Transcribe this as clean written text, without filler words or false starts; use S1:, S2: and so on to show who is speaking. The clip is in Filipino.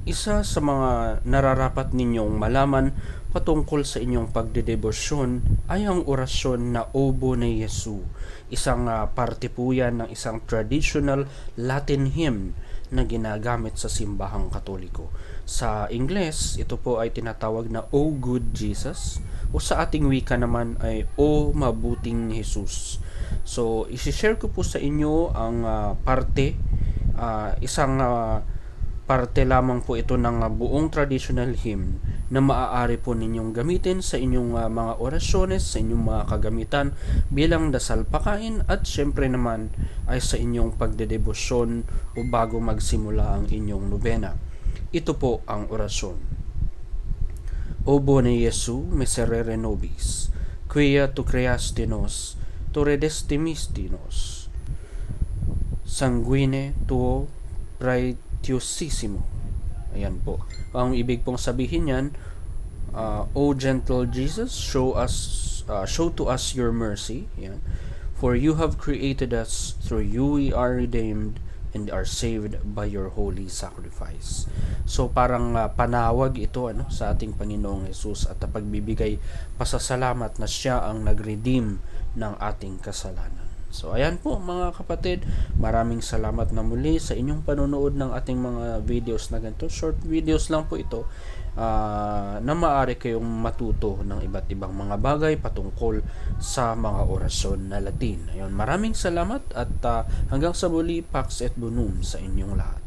S1: Isa sa mga nararapat ninyong malaman patungkol sa inyong pagdedebosyon ay ang orasyon na Obo ni Yesu. Isang parte po yan ng isang traditional Latin hymn na ginagamit sa simbahang Katoliko. Sa Ingles, ito po ay tinatawag na O Good Jesus, o sa ating wika naman ay O Mabuting Jesus. So, isi-share ko po sa inyo ang isang parte lamang po ito ng buong traditional hymn na maaari po ninyong gamitin sa inyong mga orasyones, sa inyong mga kagamitan bilang dasal pakain at syempre naman ay sa inyong pagdedebosyon o bago magsimula ang inyong nobena. Ito po ang orasyon. O bone Jesu, miserere nobis, quia tu creasti nos, tu redestimisti nos, sanguine tuo praetiosissimo. Ayan po. Ang ibig pong sabihin yan, O gentle Jesus, show to us your mercy. Ayan. For you have created us, through you we are redeemed and are saved by your holy sacrifice. So parang panawag ito sa ating Panginoong Jesus at pagbibigay pasasalamat na siya ang nag-redeem ng ating kasalanan. So ayan po mga kapatid, maraming salamat na muli sa inyong panonood ng ating mga videos na ganito. Short videos lang po ito na maaari kayong matuto ng iba't ibang mga bagay patungkol sa mga orasyon na Latin. Ayun, maraming salamat at hanggang sa muli, Pax et Bonum sa inyong lahat.